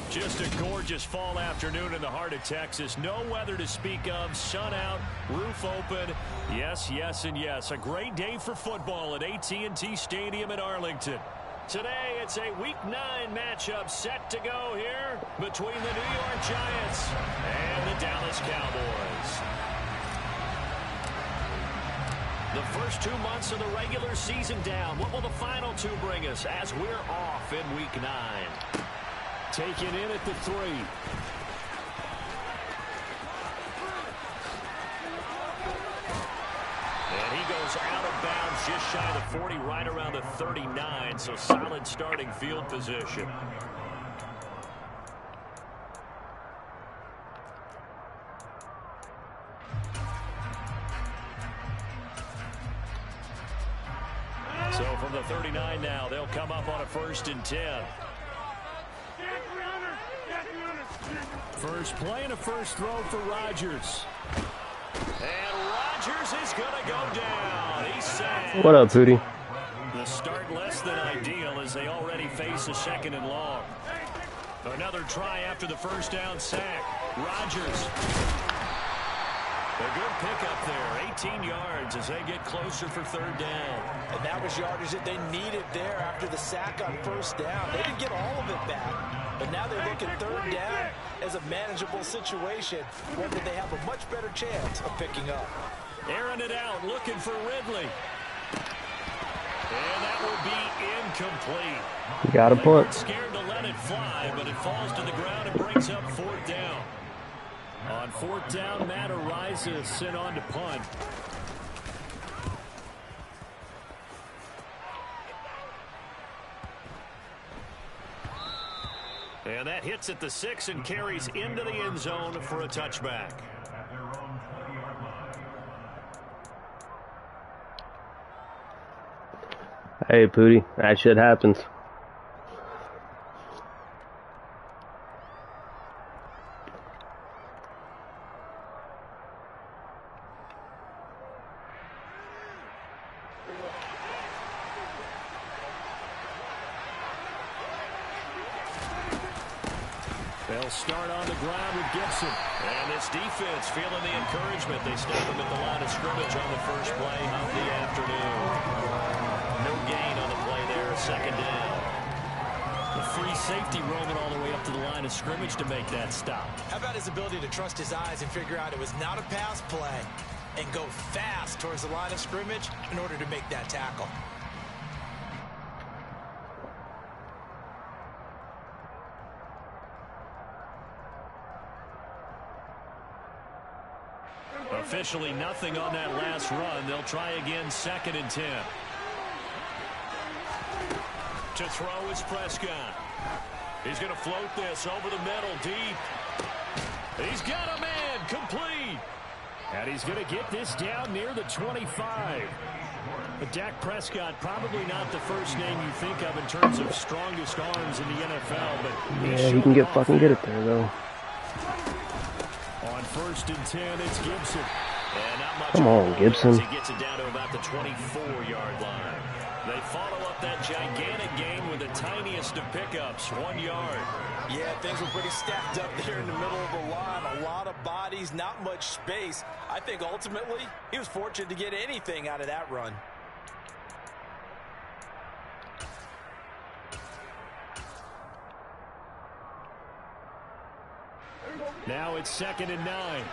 Just a gorgeous fall afternoon in the heart of Texas. No weather to speak of. Sun out, roof open. Yes, yes, and yes. A great day for football at AT&T Stadium in Arlington. Today, it's a Week 9 matchup set to go here between the New York Giants and the Dallas Cowboys. The first 2 months of the regular season down. What will the final 2 bring us as we're off in Week 9? Taken in at the 3. And he goes out of bounds just shy of the 40, right around the 39. So solid starting field position. So from the 39 now, they'll come up on a 1st and 10. First play and a first throw for Rodgers. And Rodgers is going to go down. He's sacked. What up, Hootie? The start less than ideal as they already face a 2nd and long. Another try after the first down sack. Rodgers. A good pickup there. 18 yards as they get closer for 3rd down. And that was yardage that they needed there after the sack on 1st down. They didn't get all of it back, but now they're looking 3rd down as a manageable situation, one that they have a much better chance of picking up. Airing it out, looking for Ridley. And that will be incomplete. You got a punt. Scared to let it fly, but it falls to the ground and brings up 4th down. On 4th down, Matt Ariza sent on to punt. And that hits at the 6 and carries into the end zone for a touchback. Hey, Pootie, that shit happens. They'll start on the ground with Gibson. And this defense feeling the encouragement. They stop him at the line of scrimmage on the first play of the afternoon. No gain on the play there, 2nd down. The free safety roaming all the way up to the line of scrimmage to make that stop. How about his ability to trust his eyes and figure out it was not a pass play and go fast towards the line of scrimmage in order to make that tackle? Officially nothing on that last run. They'll try again, 2nd and 10. To throw is Prescott. He's going to float this over the middle, deep. He's got a man, complete. And he's going to get this down near the 25. But Dak Prescott, probably not the first name you think of in terms of strongest arms in the NFL. But Yeah, he can get it there, though. On 1st and 10, it's Gibson. And not much. Come on, Gibson. He gets it down to about the 24-yard line. They follow up that gigantic gain with the tiniest of pickups, 1 yard. Yeah, things were pretty stacked up there in the middle of the line. A lot of bodies, not much space. I think ultimately he was fortunate to get anything out of that run. Now it's 2nd and 9.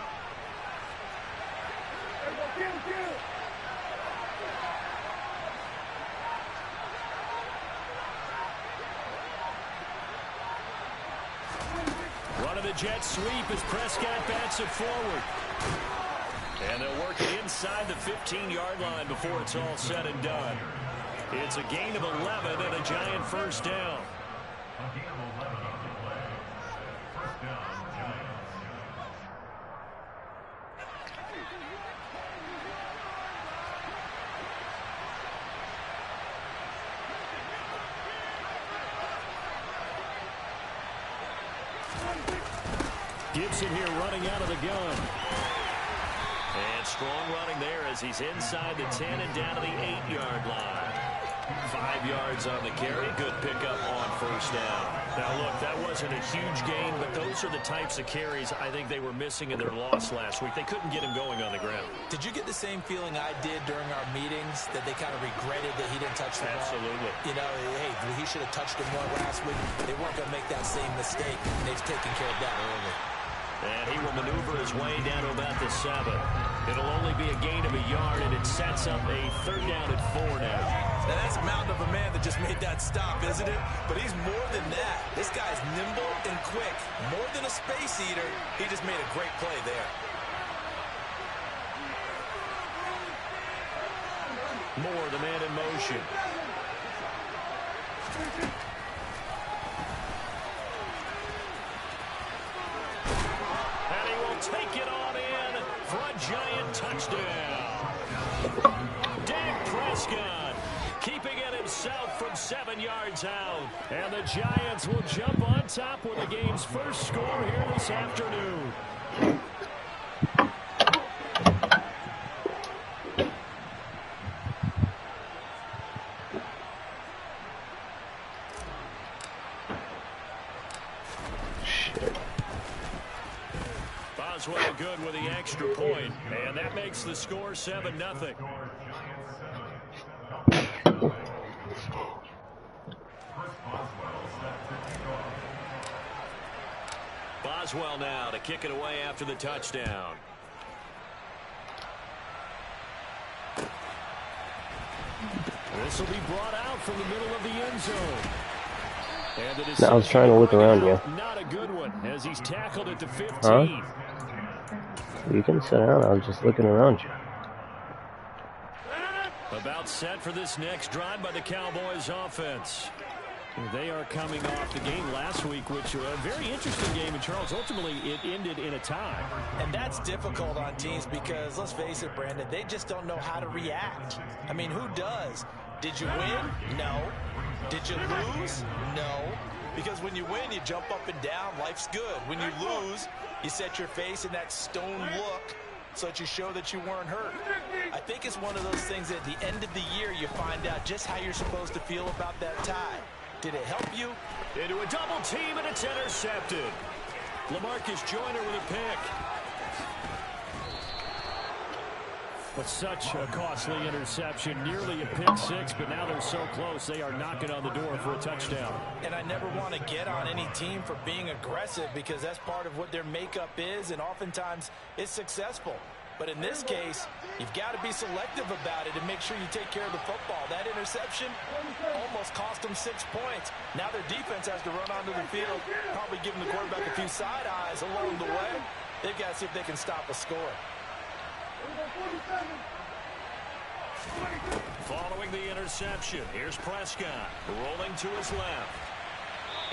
Run of the jet sweep as Prescott bats it forward. And they'll work it inside the 15-yard line before it's all said and done. It's a gain of 11 and a Giant 1st down. Gibson here running out of the gun. And strong running there as he's inside the 10 and down to the 8-yard line. 5 yards on the carry. Good pickup on 1st down. Now, look, that wasn't a huge gain, but those are the types of carries I think they were missing in their loss last week. They couldn't get him going on the ground. Did you get the same feeling I did during our meetings, that they kind of regretted that he didn't touch the ball? Absolutely. You know, hey, he should have touched him more last week. They weren't going to make that same mistake, and they've taken care of that early. And he will maneuver his way down to about the 7. It'll only be a gain of a yard, and it sets up a 3rd down and 4 now. Now, that's a mountain of a man that just made that stop, isn't it? But he's more than that. This guy's nimble and quick. More than a space eater, he just made a great play there. Moore, the man in motion. And he will take it on in for a giant touchdown. Dak Prescott keeping it himself from 7 yards out. And the Giants will jump on top with the game's first score here this afternoon. Boswell good with the extra point, and that makes the score 7-0. Boswell now to kick it away after the touchdown. This will be brought out from the middle of the end zone. And I was trying to look around you. Not a good one as he's tackled at the 15. Huh? You can sit down. I was just looking around you. About set for this next drive by the Cowboys offense. They are coming off the game last week, which was a very interesting game, and Charles, ultimately it ended in a tie. And that's difficult on teams because, let's face it, Brandon, they just don't know how to react. I mean, who does? Did you win? No. Did you lose? No. Because when you win, you jump up and down. Life's good. When you lose, you set your face in that stone look so that you show that you weren't hurt. I think it's one of those things that at the end of the year you find out just how you're supposed to feel about that tie. Did it help you? Into a double team, and it's intercepted. LaMarcus Joyner with a pick. But such a costly interception, nearly a pick six, but now they're so close they are knocking on the door for a touchdown. And I never want to get on any team for being aggressive because that's part of what their makeup is, and oftentimes it's successful. But in this case, you've got to be selective about it and make sure you take care of the football. That interception almost cost them 6 points. Now their defense has to run onto the field, probably giving the quarterback a few side eyes along the way. They've got to see if they can stop a score. Following the interception, here's Prescott rolling to his left.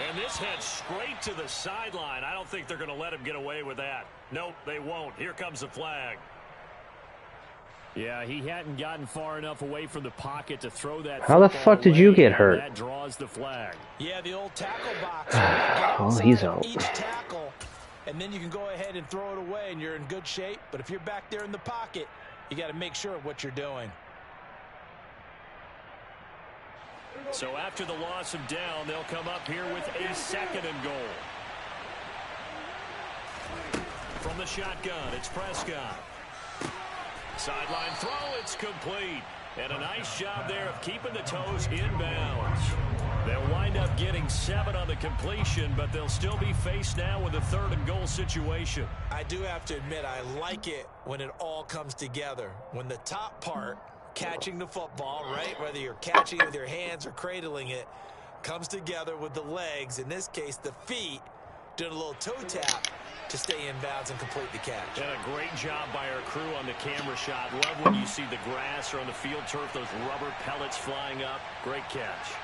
And this heads straight to the sideline. I don't think they're going to let him get away with that. Nope, they won't. Here comes the flag. Yeah, he hadn't gotten far enough away from the pocket to throw that. How the fuck did you get hurt? That draws the flag. Yeah, the old tackle box. Oh, he's out. Each tackle, and then you can go ahead and throw it away, and you're in good shape. But if you're back there in the pocket, you got to make sure of what you're doing. So after the loss of down, they'll come up here with a 2nd and goal. From the shotgun, it's Prescott. Sideline throw, it's complete. And a nice job there of keeping the toes inbounds. They'll wind up getting 7 on the completion, but they'll still be faced now with a 3rd and goal situation. I do have to admit, I like it when it all comes together. When the top part, catching the football, right, whether you're catching it with your hands or cradling it, comes together with the legs, in this case the feet, doing a little toe tap to stay in bounds and complete the catch. And a great job by our crew on the camera shot. Love when you see the grass or on the field turf, those rubber pellets flying up. Great catch.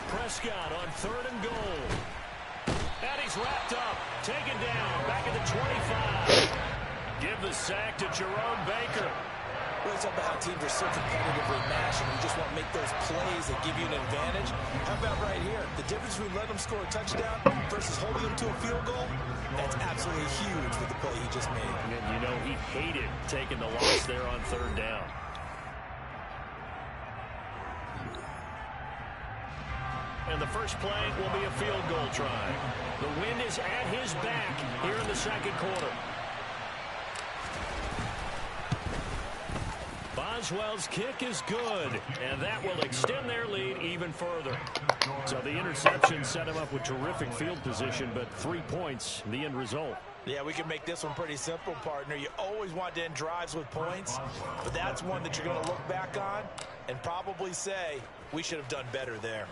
Prescott on 3rd and goal. And he's wrapped up, taken down, back at the 25. Give the sack to Jerome Baker. Well, it's about how teams are so competitively matched, and you just want to make those plays that give you an advantage. How about right here? The difference between letting them score a touchdown versus holding them to a field goal, that's absolutely huge with the play he just made. And you know he hated taking the loss there on 3rd down. first play will be a field goal try. The wind is at his back here in the second quarter. Boswell's kick is good, and that will extend their lead even further. So the interception set him up with terrific field position, but 3 points, the end result. Yeah, we can make this one pretty simple, partner. You always want to end drives with points, but that's one that you're going to look back on and probably say, we should have done better there.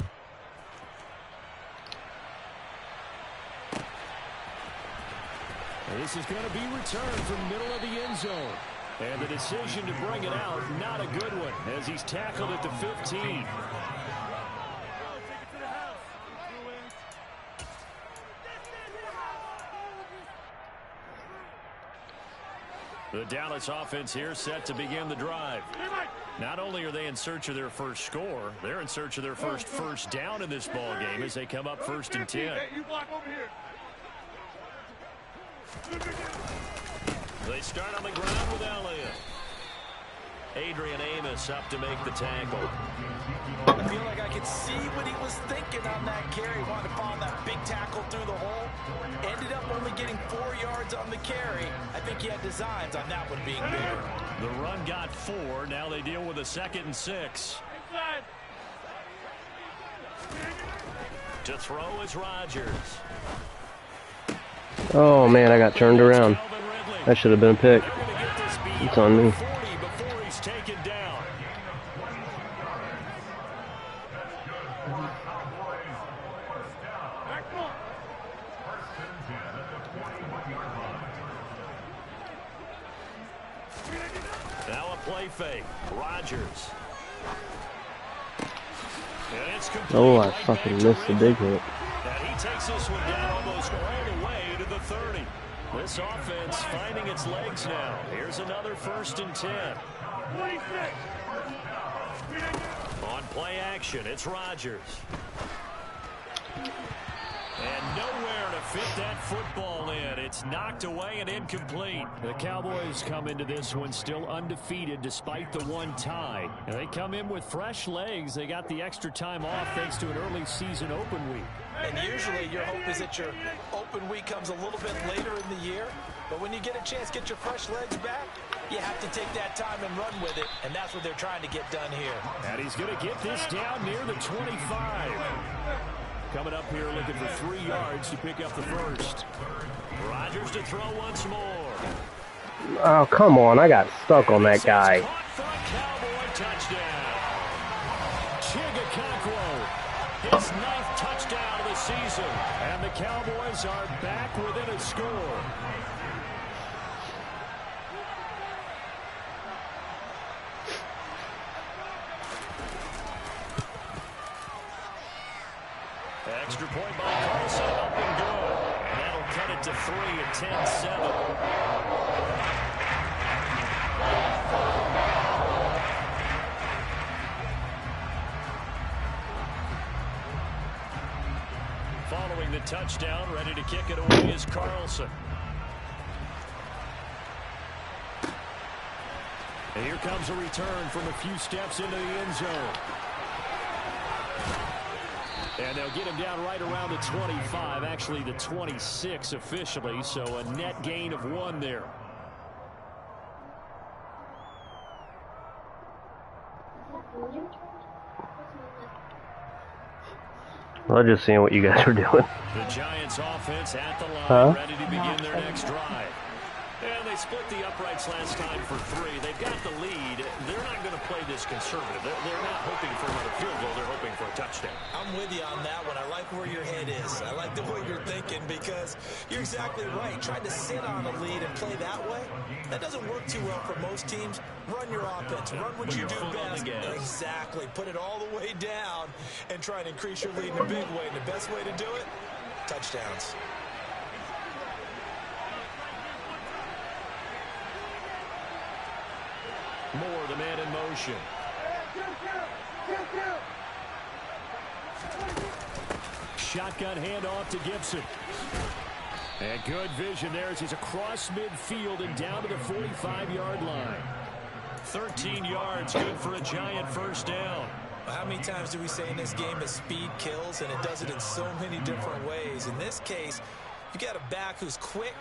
This is going to be returned from middle of the end zone. And the decision to bring it out, not a good one, as he's tackled at the 15. The Dallas offense here set to begin the drive. Not only are they in search of their first score, they're in search of their first down in this ball game as they come up 1st and 10. They start on the ground with Elliott. Adrian Amos up to make the tackle. I feel like I could see what he was thinking on that carry. Wanted to follow that big tackle through the hole. Ended up only getting 4 yards on the carry. I think he had designs on that one being bigger. The run got 4. Now they deal with a 2nd and 6. To throw is Rodgers. Oh, man, I got turned around. That should have been a pick. It's on me. Now a play fake. Rodgers. Oh, I fucking missed the big hit. And he takes this one down almost all the way to the 30. This offense finding its legs now. Here's another 1st and 10. On play action, it's Rodgers. And nowhere to fit that football in. It's knocked away and incomplete. The Cowboys come into this one still undefeated despite the one tie. And they come in with fresh legs. They got the extra time off thanks to an early season open week. And usually your hope is that your open week comes a little bit later in the year. But when you get a chance to get your fresh legs back, you have to take that time and run with it. And that's what they're trying to get done here. And he's going to get this down near the 25. Coming up here looking for 3 yards to pick up the first. Rodgers to throw once more. Oh, come on. I got stuck on that guy. Caught for a Cowboy touchdown. Chigga, his 9th touchdown of the season. And the Cowboys are back within a score. Extra point by Carlson, up and good. And that'll cut it to 3 at 10-7. Following the touchdown, ready to kick it away is Carlson. And here comes a return from a few steps into the end zone. And they'll get him down right around the 25, actually the 26 officially, so a net gain of 1 there. I was just seeing what you guys were doing. The Giants offense at the line, ready to begin their next drive. And they split the uprights last time for 3. They've got the lead. They're not going to play this conservative. They're not hoping for another field goal. They're hoping for a touchdown. I'm with you on that one. I like where your head is. I like the way you're thinking because you're exactly right. Trying to sit on a lead and play that way, that doesn't work too well for most teams. Run your offense. Run what you do best. Exactly. Put it all the way down and try and increase your lead in a big way. And the best way to do it, touchdowns. Moore, the man in motion. Shotgun handoff to Gibson. And good vision there as he's across midfield and down to the 45-yard line. 13 yards, good for a Giant first down. How many times do we say in this game that speed kills, and it does it in so many different ways? In this case, you got a back who's quick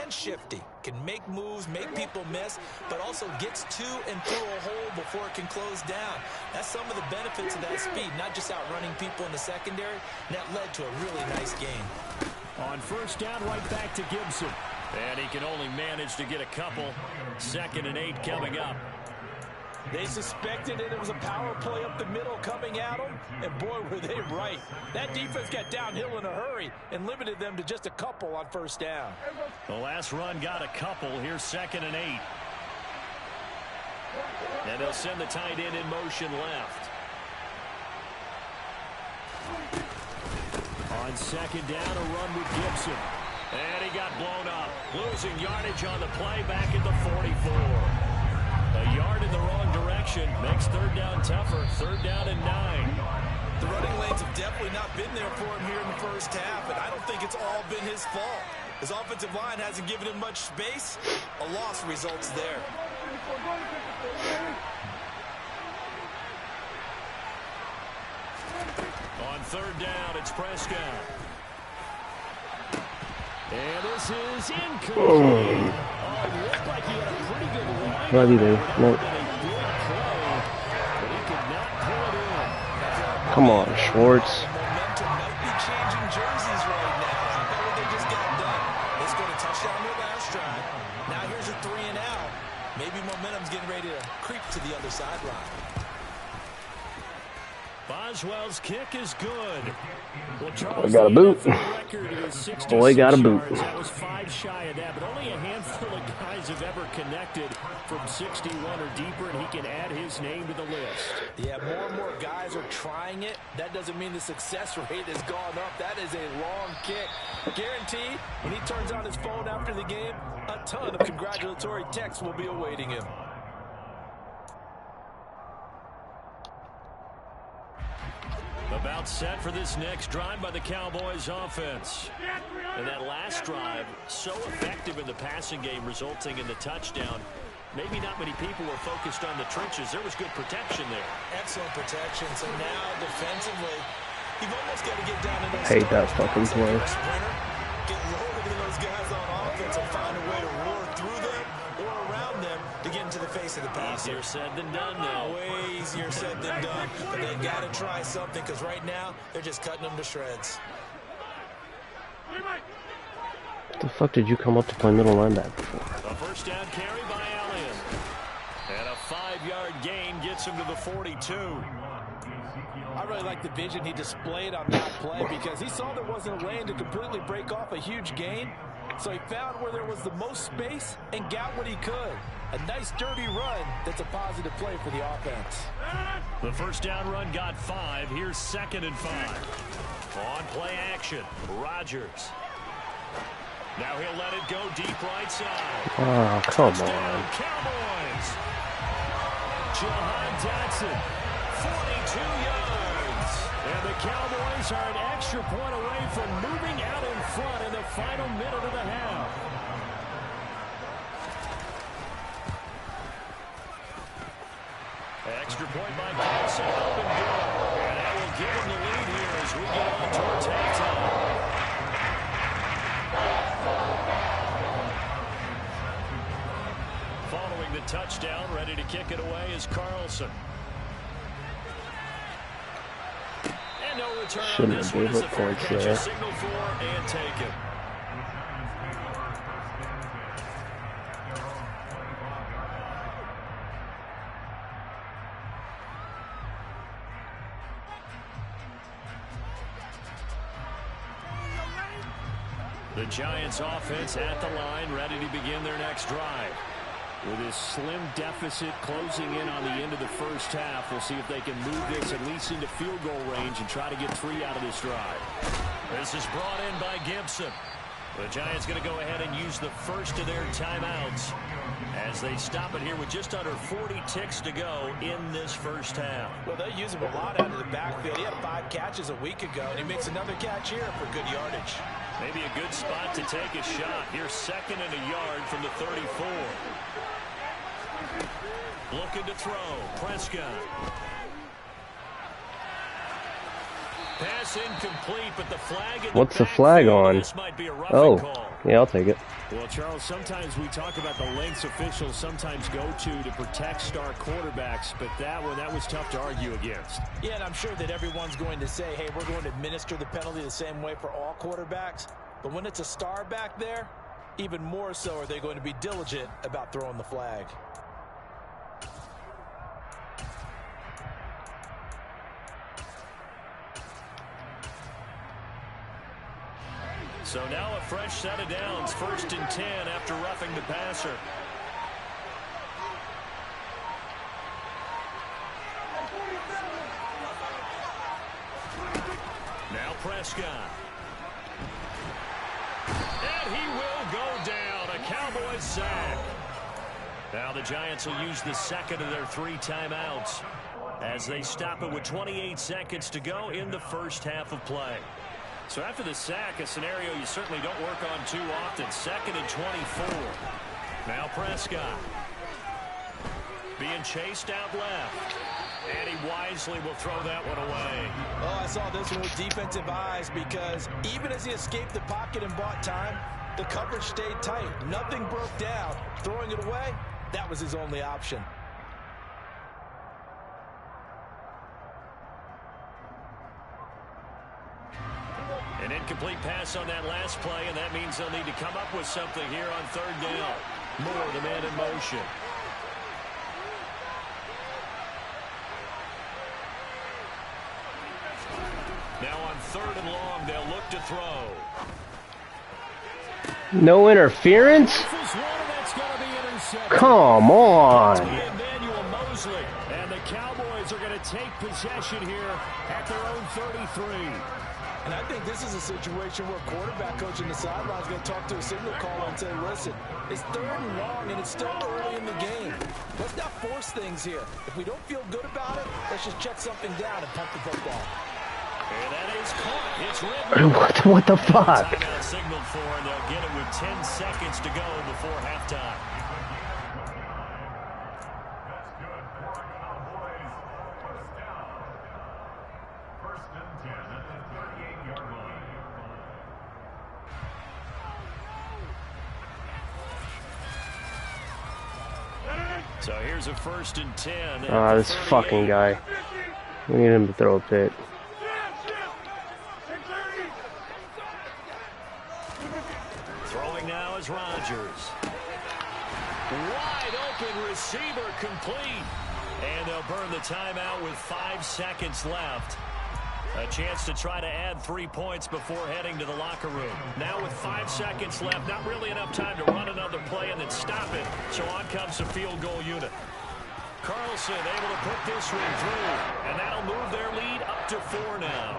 and shifty, can make moves, make people miss, but also gets to and through a hole before it can close down. That's some of the benefits of that speed, not just outrunning people in the secondary. And that led to a really nice game. On first down, right back to Gibson. And he can only manage to get a couple. 2nd and 8 coming up. They suspected it was a power play up the middle coming at them, and boy, were they right. That defense got downhill in a hurry and limited them to just a couple on first down. The last run got a couple. Here's 2nd and 8. And they'll send the tight end in motion left. On 2nd down, a run with Gibson. And he got blown up. Losing yardage on the play back at the 44. A yard in the wrong direction makes 3rd down tougher. 3rd down and 9. The running lanes have definitely not been there for him here in the first half, and I don't think it's all been his fault. His offensive line hasn't given him much space. A loss results there. On 3rd down, it's Prescott. And this is incomplete. Oh, it looked like he had a pretty good line. Love you, dude. Nope. Come on, Schwartz. Momentum might be changing jerseys right now. I bet what they just got done. They scored a touchdown their last drive. Now here's a 3 and out. Maybe momentum's getting ready to creep to the other sideline. Boswell's kick is good. Well, Boy got a boot. Boy got a boot. That was 5 shy of that, but only a handful of guys have ever connected from 61 or deeper, and he can add his name to the list. Yeah, more and more guys are trying it. That doesn't mean the success rate has gone up. That is a long kick. Guaranteed, when he turns on his phone after the game, a ton of congratulatory texts will be awaiting him. About set for this next drive by the Cowboys offense. And that last drive, so effective in the passing game, resulting in the touchdown. Maybe not many people were focused on the trenches. There was good protection there. Excellent protection. So now defensively, you've almost got to get down to those. Hate that fucking play. Get lower than those guys on offense and find a way to roar through them or around them to get into the face of the passer. Easier said than done, though. Way easier said than done. But they got to try something, because right now they're just cutting them to shreds. What the fuck did you come up to play middle linebacker for? A first down carry by Allen. And a 5-yard gain gets him to the 42. I really like the vision he displayed on that play, because he saw there wasn't a lane to completely break off a huge gain. So he found where there was the most space and got what he could. A nice dirty run that's a positive play for the offense. The first down run got 5. Here's 2nd and 5. On play action, Rodgers. Now he'll let it go deep right side. Oh, come Touchdown, on. Cowboys. Jahan Dotson, 42 yards. And the Cowboys are an extra point away from moving out in front in the final minute of the half. Extra point by Dotson. Up and good. And that will give him the lead here as we get on towards halftime. Following the touchdown, ready to kick it away is Carlson. And no return on this one as the four-catcher signal for and take it. The Giants offense at the line, ready to begin their next drive. With this slim deficit closing in on the end of the first half, we'll see if they can move this at least into field goal range and try to get 3 out of this drive. This is brought in by Gibson. The Giants going to go ahead and use the first of their timeouts as they stop it here with just under 40 ticks to go in this first half. Well, they use him a lot out of the backfield. He had 5 catches a week ago, and he makes another catch here for good yardage. Maybe a good spot to take a shot. Here's 2nd and a yard from the 34. Looking to throw. Prescott. Pass incomplete, but the flag in What's the flag on? This might be a roughing Oh, call. yeah, I'll take it. Well, Charles, sometimes we talk about the lengths officials sometimes go to protect star quarterbacks, but that was tough to argue against. Yeah, and I'm sure that everyone's going to say, hey, we're going to administer the penalty the same way for all quarterbacks. But when it's a star back there, even more so are they going to be diligent about throwing the flag. So now a fresh set of downs, 1st and 10 after roughing the passer. Now Prescott. And he will go down. A Cowboys sack. Now the Giants will use the second of their 3 timeouts as they stop it with 28 seconds to go in the first half of play. So after the sack, a scenario you certainly don't work on too often. 2nd and 24. Now Prescott. Being chased out left. And he wisely will throw that one away. Oh, I saw this one with defensive eyes because even as he escaped the pocket and bought time, the coverage stayed tight. Nothing broke down. Throwing it away, that was his only option. An incomplete pass on that last play, and that means they'll need to come up with something here on 3rd down. Moore, the man in motion. Now on 3rd and long, they'll look to throw. No interference? Come on. And the Cowboys are going to take possession here at their own 33. And I think this is a situation where a quarterback coach in the sideline is going to talk to a signal caller and say, listen, it's 3rd and long and it's still early in the game. Let's not force things here. If we don't feel good about it, let's just check something down and pump the football. And that is caught. It's written. What the fuck? Timeout signaled for, and they'll get it with 10 seconds to go before halftime. So here's a 1st and 10. Ah, this fucking guy. We need him to throw a pick. Throwing now is Rodgers. Wide open receiver complete. And they'll burn the timeout with 5 seconds left. A chance to try to add 3 points before heading to the locker room. Now with 5 seconds left, not really enough time to run another play and then stop it. So on comes the field goal unit. Carlson able to put this one through, and that'll move their lead up to 4 now.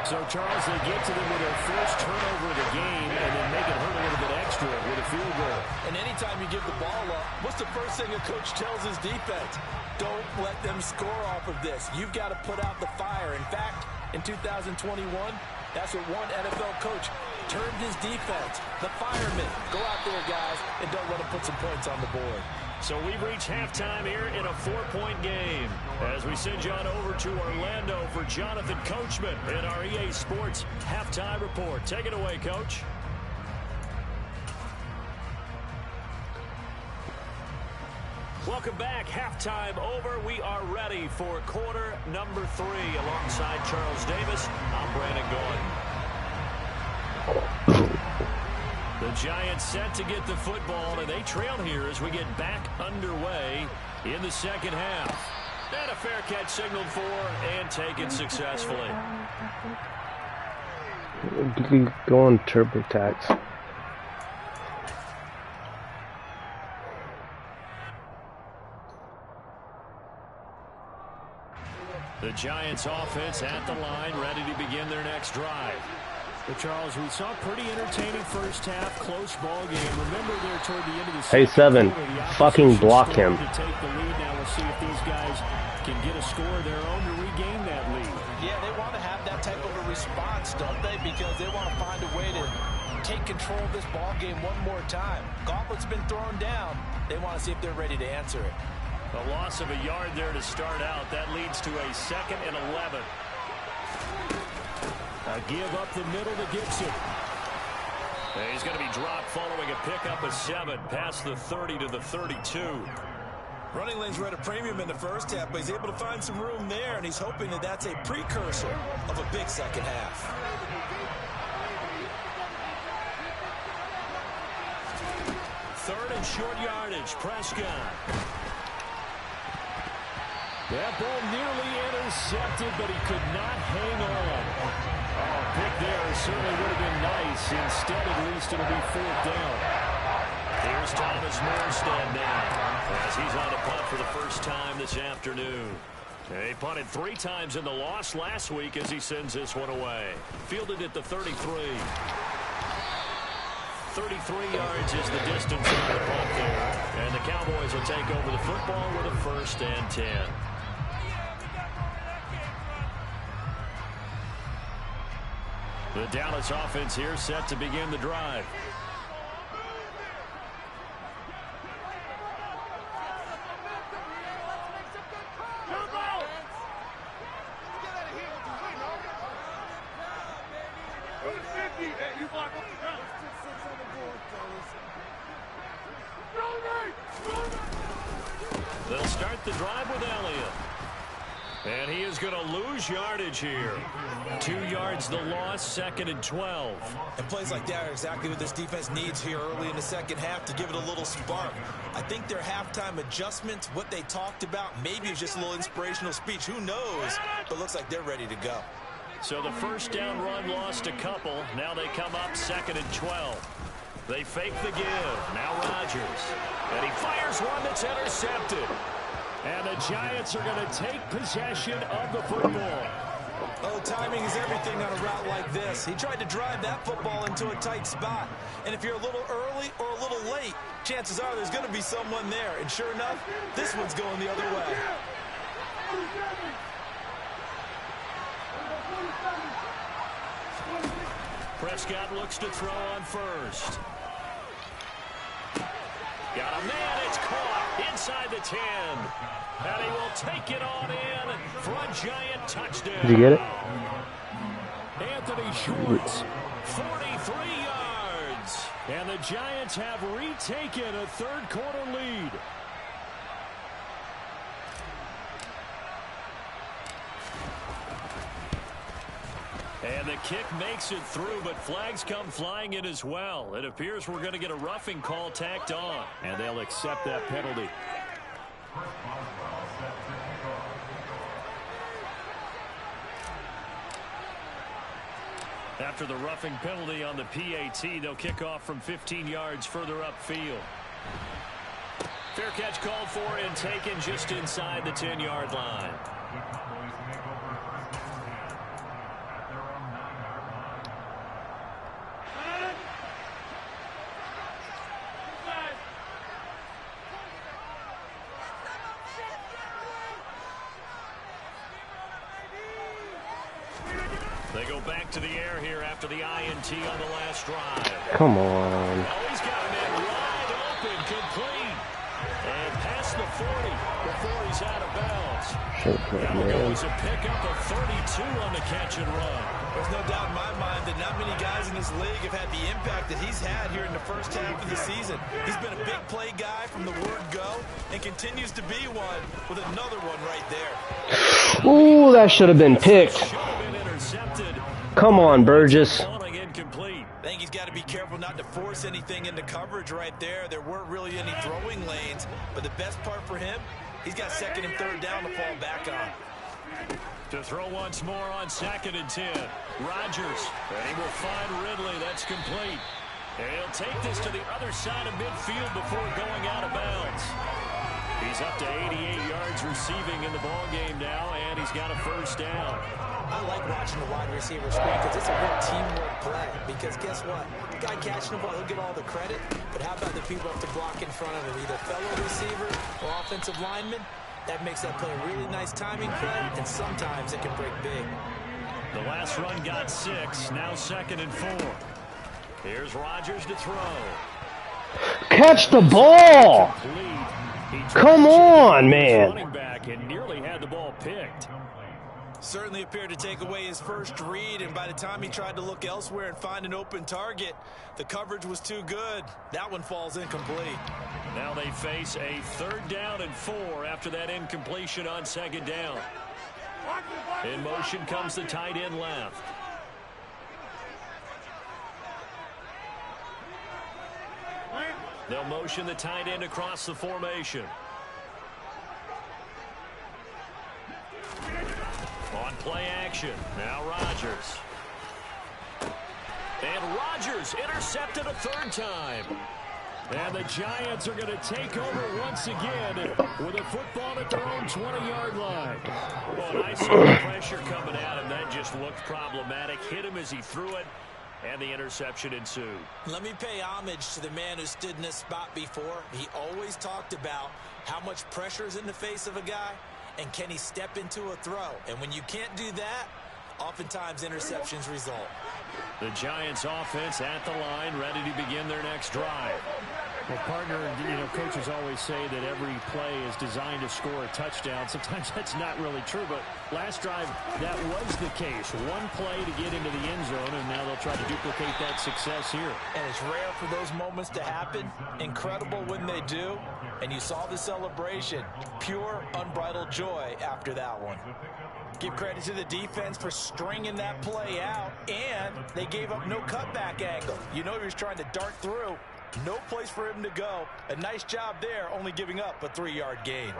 So, Charles, they get to them with their first turnover of the game and then make it hurt a little bit extra with a field goal. And anytime you give the ball up, what's the first thing a coach tells his defense? Don't let them score off of this. You've got to put out the fire. In fact, in 2021, that's what one NFL coach termed his defense. The firemen. Go out there, guys, and don't let them put some points on the board. So we've reached halftime here in a 4-point game as we send you on over to Orlando for Jonathan Coachman in our EA Sports Halftime Report. Take it away, Coach. Welcome back. Halftime over. We are ready for quarter number 3. Alongside Charles Davis, I'm Brandon Gordon. The Giants set to get the football, and they trail here as we get back underway in the second half. And a fair catch signaled for and taken successfully. Go on TurboTax. The Giants offense at the line, ready to begin their next drive. But Charles, we saw a pretty entertaining first half, close ball game. Remember there toward the end of the Hey, Seven, fucking block him. To take the lead. Now we'll see if these guys can get a score of their own to regain that lead. Yeah, they want to have that type of a response, don't they? Because they want to find a way to take control of this ball game one more time. Gauntlet's been thrown down. They want to see if they're ready to answer it. A loss of a yard there to start out. That leads to a 2nd and 11. A give up the middle to Gibson. And he's going to be dropped following a pickup of 7 past the 30 to the 32. Running lanes were at a premium in the first half, but he's able to find some room there, and he's hoping that that's a precursor of a big second half. Third and short yardage, Prescott. That ball nearly intercepted, but he could not hang on. Oh, pick there certainly would have been nice. Instead, at least it'll be 4th down. Here's Thomas Moore standing as he's on a punt for the first time this afternoon. He punted 3 times in the loss last week as he sends this one away. Fielded at the 33. 33 yards is the distance on the punt there. And the Cowboys will take over the football with a 1st and 10. The Dallas offense here set to begin the drive. They'll start the drive with Elliott. And he is going to lose yardage here. 2 yards the loss, 2nd and 12. And plays like that are exactly what this defense needs here early in the second half to give it a little spark. I think their halftime adjustments, what they talked about, maybe it's just a little inspirational speech. Who knows? But looks like they're ready to go. So the first down run lost a couple. Now they come up 2nd and 12. They fake the give. Now Rodgers. And he fires one that's intercepted. And the Giants are going to take possession of the football. Oh, timing is everything on a route like this. He tried to drive that football into a tight spot. And if you're a little early or a little late, chances are there's going to be someone there. And sure enough, this one's going the other way. Prescott looks to throw on first. Got a man, it's caught inside the 10. And he will take it on in for a Giant touchdown. Did you get it? Anthony Schwartz, 43 yards. And the Giants have retaken a 3rd quarter lead. And the kick makes it through, but flags come flying in as well. It appears we're going to get a roughing call tacked on, and they'll accept that penalty. After the roughing penalty on the PAT, they'll kick off from 15 yards further upfield. Fair catch called for and taken just inside the 10-yard line. They go back to the air here after the INT on the last drive. Come on. Oh, he's got a man wide open, complete. And past the 40 before he's out of bounds. That'll go as a pickup of 32 on the catch and run. There's no doubt in my mind that not many guys in this league have had the impact that he's had here in the first half of the season. He's been a big play guy from the word go and continues to be one with another one right there. Ooh, that should have been picked. Come on, Burgess. I think he's got to be careful not to force anything into coverage right there. There weren't really any throwing lanes, but the best part for him, he's got 2nd and 3rd down to fall back on. To throw once more on 2nd and 10. Rodgers, and he will find Ridley. That's complete. And he'll take this to the other side of midfield before going out of bounds. He's up to 88 yards receiving in the ballgame now, and he's got a 1st down. I like watching the wide receiver screen because it's a real teamwork play. Because guess what? The guy catching the ball, he'll get all the credit. But how about the people have to block in front of him? Either fellow receiver or offensive lineman. That makes that play a really nice timing play, and sometimes it can break big. The last run got 6, now 2nd and 4. Here's Rodgers to throw. Catch the ball! Come on, man. Running back and nearly had the ball picked. Certainly appeared to take away his first read, and by the time he tried to look elsewhere and find an open target, the coverage was too good. That one falls incomplete. Now they face a 3rd down and 4 after that incompletion on 2nd down. In motion comes the tight end left. They'll motion the tight end across the formation. On play action. Now Rodgers. And Rodgers intercepted a 3rd time. And the Giants are going to take over once again with a football at their own 20-yard line. Well, I saw the pressure coming at him. That just looked problematic. Hit him as he threw it, and the interception ensued. Let me pay homage to the man who stood in this spot before. He always talked about how much pressure is in the face of a guy, and can he step into a throw. And when you can't do that, oftentimes interceptions result. The Giants offense at the line, ready to begin their next drive. Well, partner, coaches always say that every play is designed to score a touchdown. Sometimes that's not really true, but last drive, that was the case. One play to get into the end zone, and now they'll try to duplicate that success here. And it's rare for those moments to happen. Incredible when they do. And you saw the celebration. Pure, unbridled joy after that one. Give credit to the defense for stringing that play out, and they gave up no cutback angle. You know he was trying to dart through. No place for him to go. A nice job there, only giving up a 3-yard gain.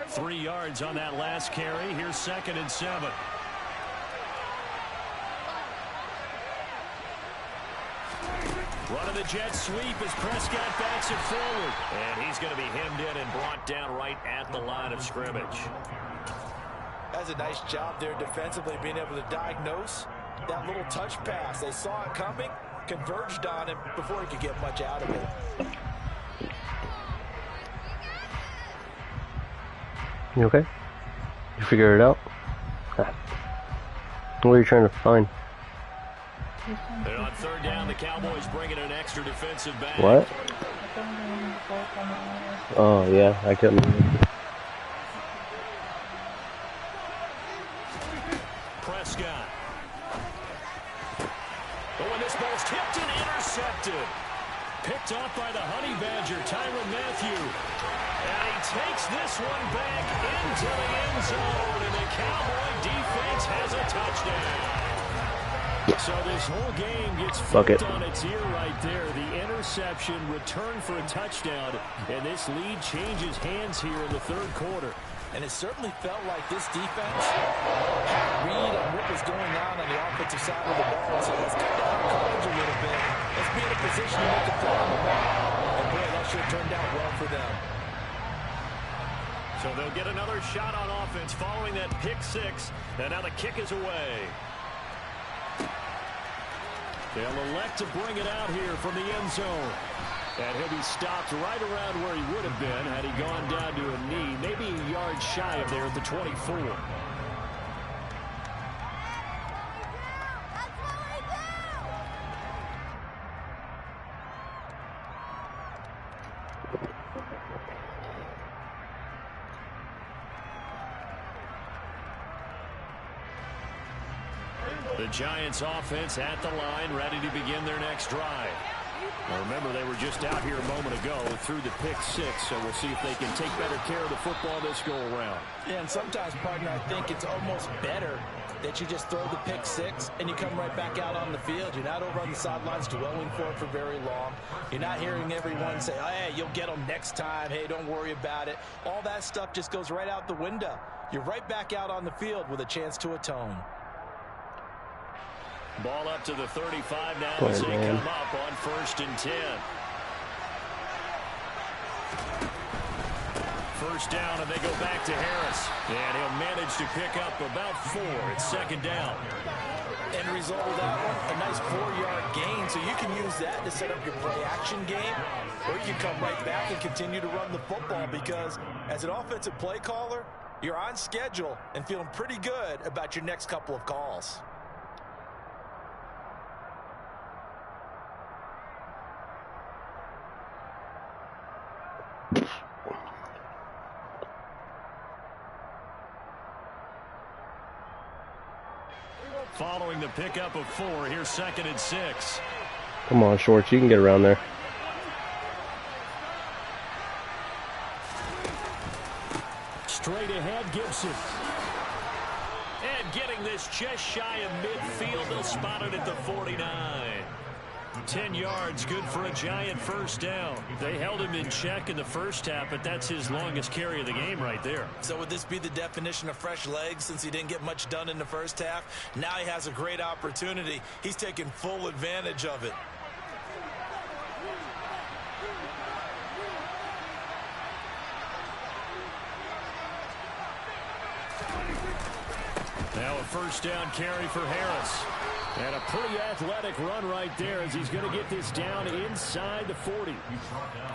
Three yards on that last carry. Here's 2nd and 7. Running the jet sweep as Prescott backs it forward. And he's going to be hemmed in and brought down right at the line of scrimmage. That's a nice job there defensively, being able to diagnose that little touch pass. They saw it coming, converged on him before he could get much out of it. You okay? You figure it out? What are you trying to find? And on 3rd down, the Cowboys bring in an extra defensive back. What? Oh, yeah, I couldn't. Prescott. Oh, and this ball's tipped and intercepted. Picked off by the Honey Badger, Tyrann Mathieu. And he takes this one back into the end zone, and the Cowboy defense has a touchdown. So this whole game gets flipped on its ear right there. The interception, return for a touchdown, and this lead changes hands here in the 3rd quarter. And it certainly felt like this defense had a read on what was going on the offensive side of the ball. So let's cut down coverage a little bit. Let's be in a position to make a play on the ball. And boy, that should have turned out well for them. So they'll get another shot on offense following that pick 6. And now the kick is away. They'll elect to bring it out here from the end zone. And he'll be stopped right around where he would have been had he gone down to a knee, maybe a yard shy of there at the 24. The Giants offense at the line, ready to begin their next drive. Now remember, they were just out here a moment ago through the pick 6, so we'll see if they can take better care of the football this go-around. Yeah, and sometimes, partner, I think it's almost better that you just throw the pick 6 and you come right back out on the field. You're not over on the sidelines dwelling for it for very long. You're not hearing everyone say, oh, hey, you'll get them next time. Hey, don't worry about it. All that stuff just goes right out the window. You're right back out on the field with a chance to atone. Ball up to the 35 now as they come up on 1st and 10. First down, and they go back to Harris. And he'll manage to pick up about 4. It's 2nd down. End result of that one, a nice 4-yard gain. So you can use that to set up your play-action game, or you can come right back and continue to run the football because as an offensive play caller, you're on schedule and feeling pretty good about your next couple of calls. Following the pickup of 4, here's 2nd and 6. Come on, Shorts, you can get around there. Straight ahead, Gibson. And getting this just shy of midfield, they'll spot it at the 49. 10 yards, good for a Giant first down. They held him in check in the first half, but that's his longest carry of the game right there. So would this be the definition of fresh legs since he didn't get much done in the first half? Now he has a great opportunity. He's taking full advantage of it. Now a first down carry for Harris. And a pretty athletic run right there as he's going to get this down inside the 40.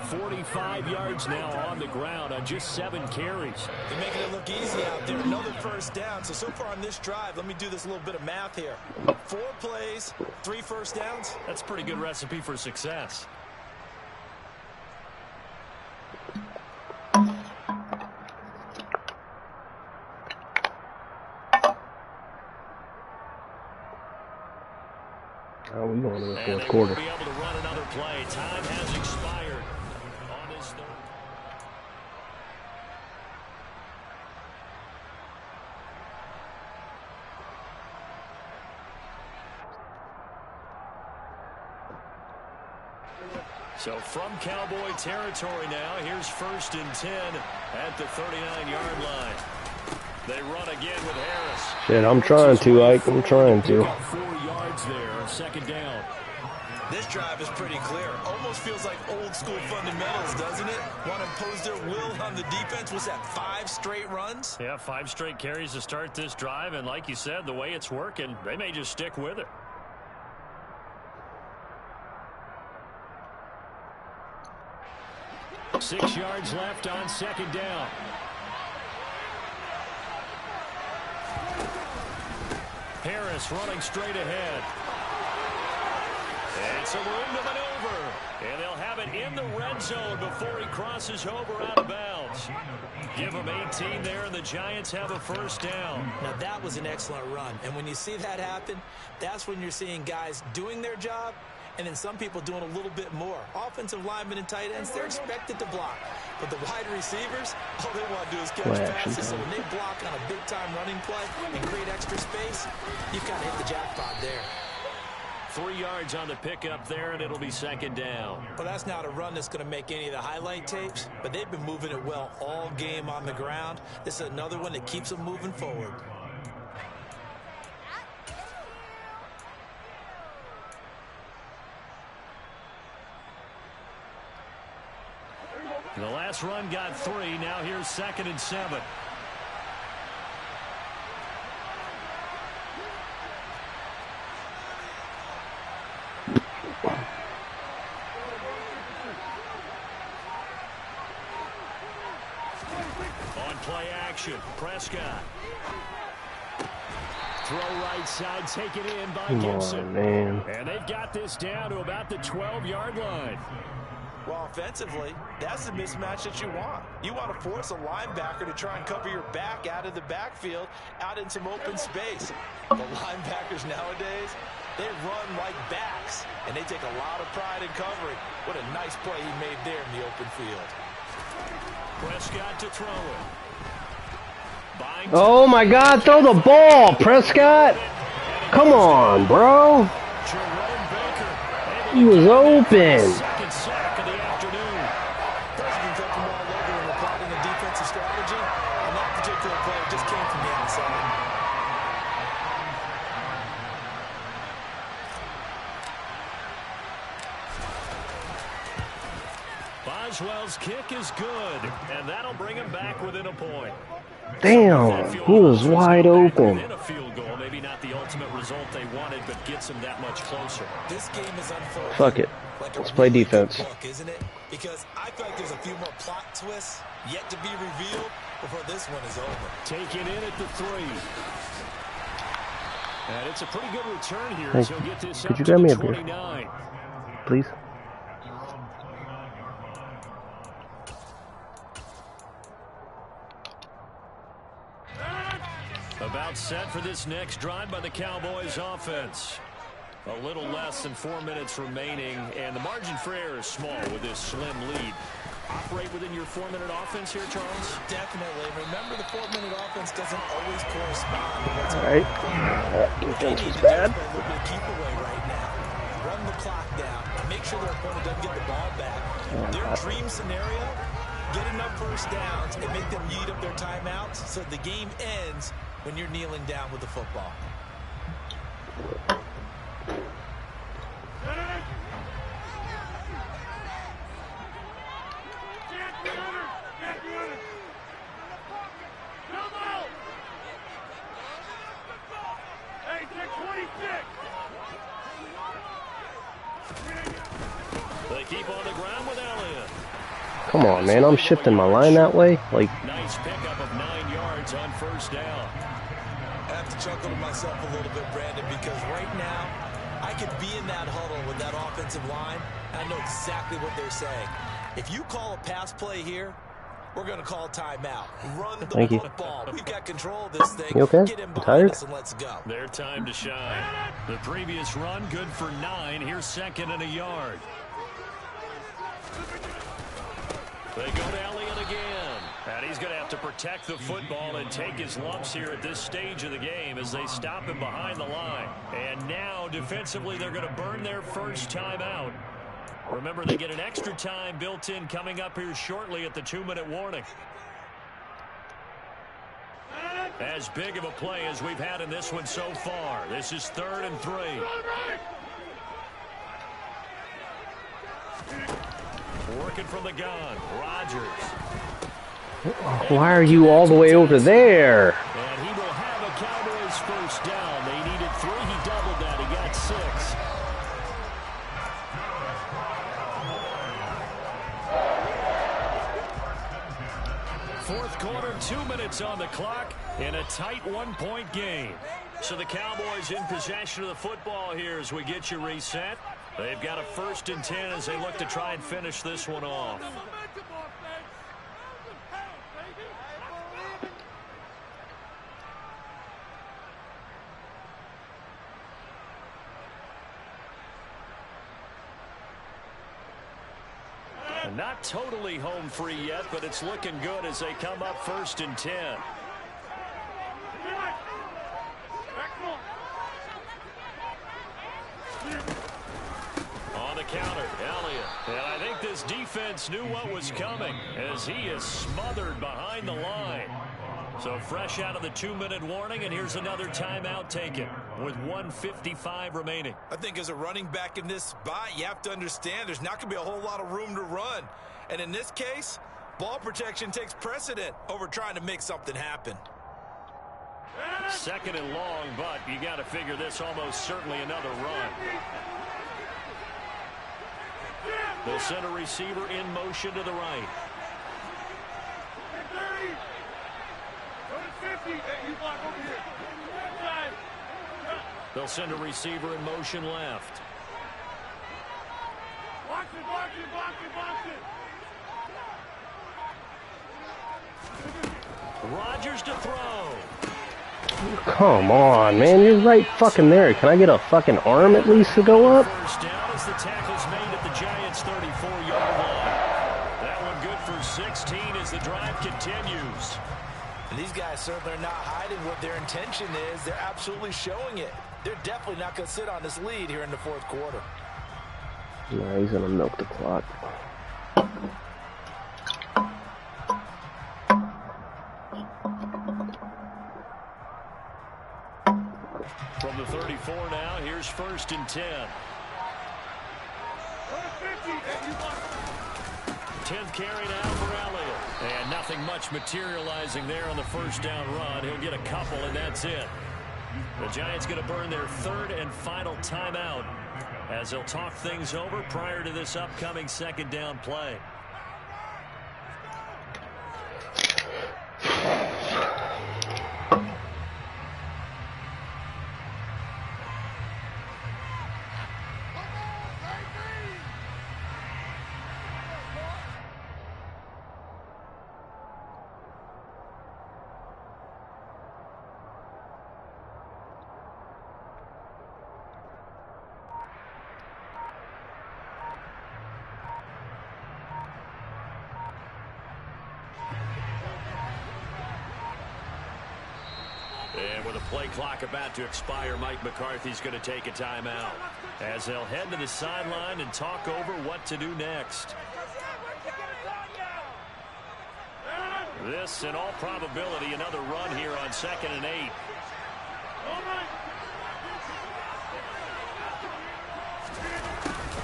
45 yards now on the ground on just 7 carries. They're making it look easy out there. Another first down. So far on this drive, let me do this little bit of math here. 4 plays, 3 first downs. That's a pretty good recipe for success. Oh, we're going to the And fourth they quarter. won't be able to run another play. Time has expired on this third. So from Cowboy territory now, here's 1st and 10 at the 39-yard line. They run again with Harris. Shit, I'm trying to, Ike. I'm trying to. 4 yards there, 2nd down. This drive is pretty clear. Almost feels like old school fundamentals, doesn't it? Want to impose their will on the defense. Was that 5 straight runs? Yeah, 5 straight carries to start this drive, and like you said, the way it's working, they may just stick with it. Six yards left on 2nd down. Harris running straight ahead. It's a room to maneuver. And they'll have it in the red zone before he crosses over out of bounds. Give him 18 there, and the Giants have a first down. Now, that was an excellent run. And when you see that happen, that's when you're seeing guys doing their job and then some people doing a little bit more. Offensive linemen and tight ends, they're expected to block. But the wide receivers, all they want to do is catch passes. So when they block on a big-time running play and create extra space, you've kind of hit the jackpot there. 3 yards on the pickup there, and it'll be 2nd down. Well, that's not a run that's going to make any of the highlight tapes, but they've been moving it well all game on the ground. This is another one that keeps them moving forward. The last run got 3. Now here's 2nd and 7. On play action, Prescott. Throw right side, taken in by Gibson. Come on, man. And they've got this down to about the 12-yard line. Well, offensively, that's the mismatch that you want. You want to force a linebacker to try and cover your back out of the backfield, out in some open space. The linebackers nowadays, they run like backs, and they take a lot of pride in covering. What a nice play he made there in the open field. Prescott to throw it. Oh, my God, throw the ball, Prescott. Come on, bro. He was open. Second sack of the afternoon. President took them all over and plotting a defensive strategy, and that particular play just came from the outside. Boswell's kick is good, and that'll bring him back within a point. Damn, he was wide open. Within a field goal, maybe not the ultimate result they wanted, but gets him that much closer. This game is unfolding. Fuck it. Like Let's play defense. book, isn't it? Because I feel like there's a few more plot twists yet to be revealed before this one is over. Taken in at the 3. And it's a pretty good return here. Hey, so get this could up you to grab me the a beer? 29. Please. timeout set for this next drive by the Cowboys offense. A little less than 4 minutes remaining, and the margin for error is small with this slim lead. Operate within your 4-minute offense here, Charles? Definitely. Remember, the 4-minute offense doesn't always correspond to what's All right. Defense is bad. A little bit of keep away right now. Run the clock down. Make sure their opponent doesn't get the ball back. Their dream scenario, get enough first downs and make them eat up their timeouts so the game ends when you're kneeling down with the football. They keep on the ground with Elliott. Come on, man. I'm shifting my line that way. Like, Nice pickup of 9 yards on first down. I have to chuckle to myself a little bit, Brandon, because right now I could be in that huddle with that offensive line, and I know exactly what they're saying. If you call a pass play here, we're going to call timeout. Run the football. We've got control of this thing. You okay? Get in I'm behind tired? us and let's go. Their time to shine. The previous run, good for 9. Here's 2nd and a yard. They go to Elliott again. And he's going to have to protect the football and take his lumps here at this stage of the game as they stop him behind the line. And now, defensively, they're going to burn their first timeout. Remember, they get an extra time built in coming up here shortly at the 2-minute warning. As big of a play as we've had in this one so far. This is 3rd and 3. Working from the gun, Rodgers. why are you all the way over there? And he will have a Cowboys first down. They needed 3. He doubled that. He got 6. Fourth quarter, 2 minutes on the clock in a tight 1-point game. So the Cowboys in possession of the football here as we get you reset. They've got a 1st and 10 as they look to try and finish this one off. Not totally home free yet, but it's looking good as they come up 1st and 10. On the counter, Elliott. And I think this defense knew what was coming as he is smothered behind the line. So fresh out of the 2-minute warning, and here's another timeout taken with 1:55 remaining. I think as a running back in this spot, you have to understand there's not going to be a whole lot of room to run. And in this case, ball protection takes precedent over trying to make something happen. 2nd and long, but you got to figure this almost certainly another run. They'll send a receiver in motion to the right. They'll send a receiver in motion left. Box it, box it, box it, box it. Rodgers to throw. Come on, man. You're right fucking there. Can I get a fucking arm at least to go up? First down as the tackle's made at the Giants' 34-yard line. That one good for 16 as the drive continues. And these guys certainly are not hiding what their intention is. They're absolutely showing it. They're definitely not going to sit on this lead here in the 4th quarter. No, he's gonna milk the clock. From the 34 now, here's 1st and 10. 10th carry now for Elliott. And nothing much materializing there on the first down run. He'll get a couple, and that's it. The Giants going to burn their 3rd and final timeout as they'll talk things over prior to this upcoming 2nd down play. And with a play clock about to expire, Mike McCarthy's going to take a timeout as they'll head to the sideline and talk over what to do next. This, in all probability, another run here on 2nd and 8.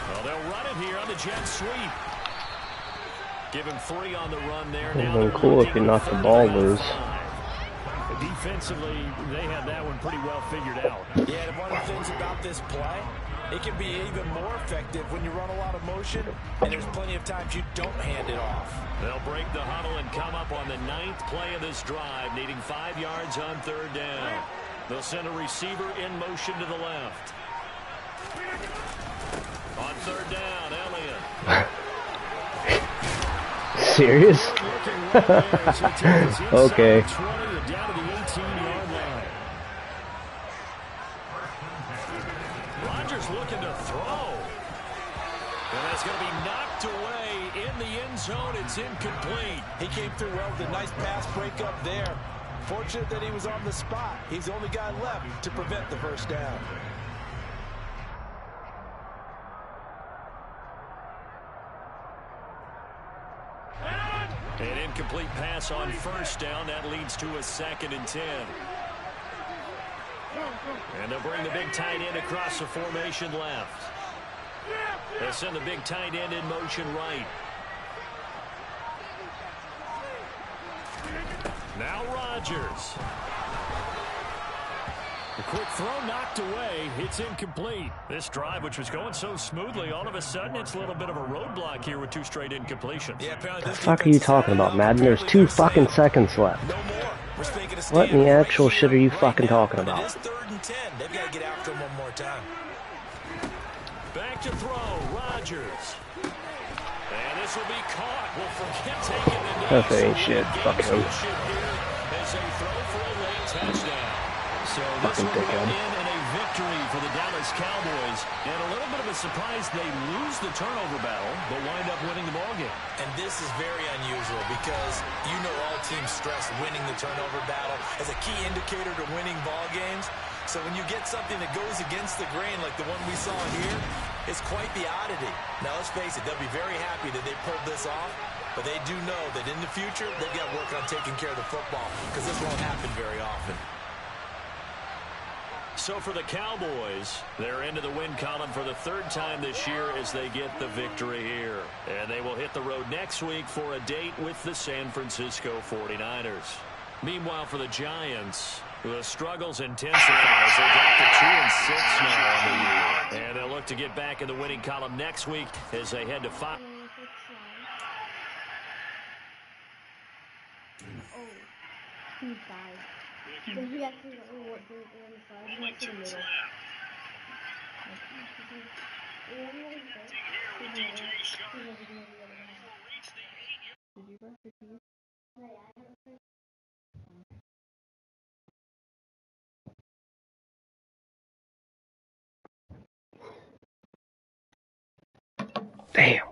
Well, they'll run it here on the jet sweep. Give him 3 on the run there. It would have been cool if you knocked the ball loose. Defensively, they had that one pretty well figured out. Yeah, and one of the things about this play, it can be even more effective when you run a lot of motion, and there's plenty of times you don't hand it off. They'll break the huddle and come up on the 9th play of this drive, needing 5 yards on 3rd down. They'll send a receiver in motion to the left. On 3rd down, Elliott. Serious? Okay. Rodgers looking to throw. And that's going to be knocked away in the end zone. It's incomplete. He came through well with a nice pass breakup there. Fortunate that he was on the spot. He's the only guy left to prevent the first down. An incomplete pass on 1st down. That leads to a 2nd and 10. And they'll bring the big tight end across the formation left. They'll send the big tight end in motion right. Now Rodgers. A quick throw knocked away. It's incomplete. This drive, which was going so smoothly, all of a sudden it's a little bit of a roadblock here with 2 straight incompletions. Yeah, What the fuck are you talking about, Madden? There's 2 fucking seconds left. What in the actual shit are you fucking talking about? It is 3rd and 10. They've got to get after him one more time. Back to throw, Rodgers. And this will be caught. We'll forget taking the knee. That ain't shit. Fuck him. As they throw for a late touchdown. So this Fucking will dickhead. in and a victory for the Dallas Cowboys. And a little bit of a surprise, they lose the turnover battle, but wind up winning the ballgame. And this is very unusual because you know all teams stress winning the turnover battle as a key indicator to winning ball games. So when you get something that goes against the grain like the one we saw here, it's quite the oddity. Now let's face it, they'll be very happy that they pulled this off, but they do know that in the future they've got to work on taking care of the football because this won't happen very often. So for the Cowboys, they're into the win column for the 3rd time this year as they get the victory here. And they will hit the road next week for a date with the San Francisco 49ers. Meanwhile, for the Giants, the struggles intensify as they got to 2-6 now on the year. And they'll look to get back in the winning column next week as they head to 5. Damn.